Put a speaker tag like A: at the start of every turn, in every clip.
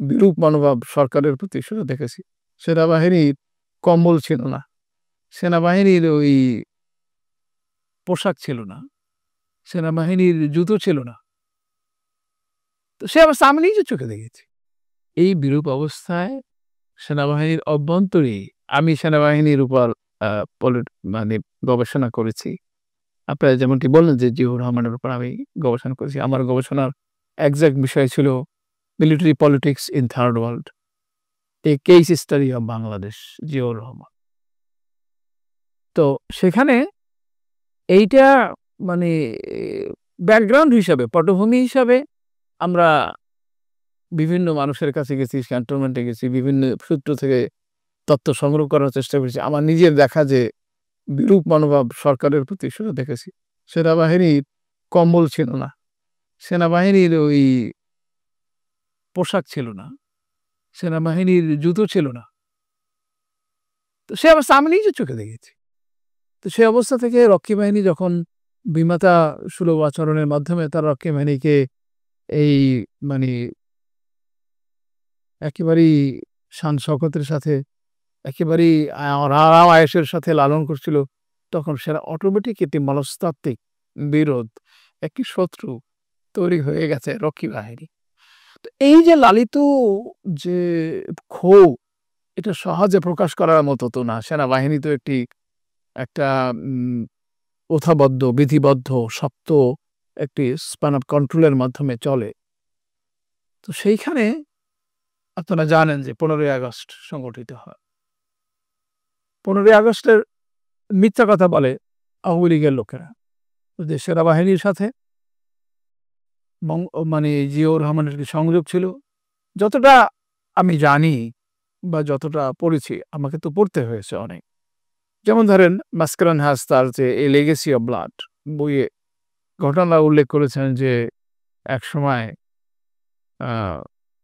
A: বিরূপ মনোভাব সরকারের প্রতি সেটা দেখেছি। সেনাবাহিনীর কম্বল ছিল না। সেনাবাহিনীর ওই পোশাক ছিল না। সেনাবাহিনীর জুতো ছিল না। তো সে অবস্থা আমি নিজের চোখে দেখেছি। এই বিরূপ অবস্থায় সেনাবাহিনীর অভ্যন্তরে আমি সেনাবাহিনীর উপর আ মানে গবেষণা করেছি। আপনারা যেমনটি বললেন যে জিয়াউর রহমানের উপর আমি গবেষণা করেছি। আমার গবেষণার এক্সাক্ট বিষয় ছিল military politics in third world. A case study of Bangladesh, Ziaur Rahman. তো সেখানে এইটা মানে ব্যাকগ্রাউন্ড হিসাবে, পটভূমি হিসাবে আমরা বিভিন্ন মানুষের কাছে গেছি, ক্যান্টনমেন্টে গেছি, বিভিন্ন সূত্র থেকে তথ্য সংগ্রহ করার চেষ্টা করেছি। আমার নিজের দেখা যে বিরূপ মনোভাব সরকারের প্রতি সেটা দেখেছি। সেনাবাহিনীর কম্বল ছিল না। সেনাবাহিনীর ওই পোশাক ছিল না। সেনাবাহিনীর জুতো ছিল না। তো সে অবস্থা আমি নিজের চোখে দেখেছি। তো সেই অবস্থা থেকে রক্ষী বাহিনী যখন বিমাতা সুলভ আচরণের মাধ্যমে তারা রক্ষী বাহিনীকে এই মানে একেবারেই শান শওকতের সাথে একেবারেই আরাম আয়েশের সাথে লালন করছিল, তখন সেটা অটোমেটিক একটি মনস্তাত্ত্বিক বিরোধ, একটি শত্রু তৈরি হয়ে গেছে রক্ষী বাহিনী। তো এই যে লালিত যে ক্ষোভ, এটা সহজে প্রকাশ করার মতো তো না। সেনাবাহিনী তো একটা প্রথাবদ্ধ, বিধিবদ্ধ, শক্ত একটি স্প্যান অফ কন্ট্রোলের মাধ্যমে চলে। তো সেইখানে আপনারা জানেন যে 15ই আগস্ট সংগঠিত হয়। 15ই আগস্টের মিথ্যা কথা বলে আওয়ামী লীগের লোকেরা। যে সেনাবাহিনীর সাথে মানে জিয়াউর রহমানের সংযোগ ছিল। যতটা আমি জানি বা যতটা পড়েছি, আমাকে তো পড়তে হয়েছে অনেক। যেমন ধরেন মাসকারান হাস তার যে এ লেগেসি অফ ব্লাড বইয়ে ঘটনা উল্লেখ করেছেন যে একসময়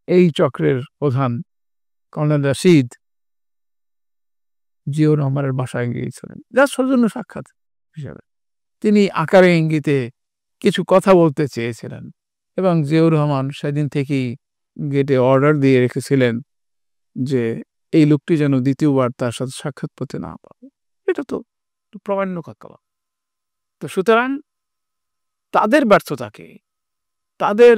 A: এই চক্রের প্রধান কর্নেল রাশিদ জিয়াউর রহমানের বাসায় গিয়েছিলেন যার সৌজন্য সাক্ষাৎ হিসাবে। তিনি আকারে ইঙ্গিতে কিছু কথা বলতে চেয়েছিলেন এবং জিয়াউর রহমান সেদিন থেকেই গেটে অর্ডার দিয়ে রেখেছিলেন যে এই লোকটি যেন দ্বিতীয়বার তার সাথে সাক্ষাৎ করতে না পারে। এটা তো প্রামাণ্য কথা। তো সুতরাং তাদের ব্যর্থতাকে, তাদের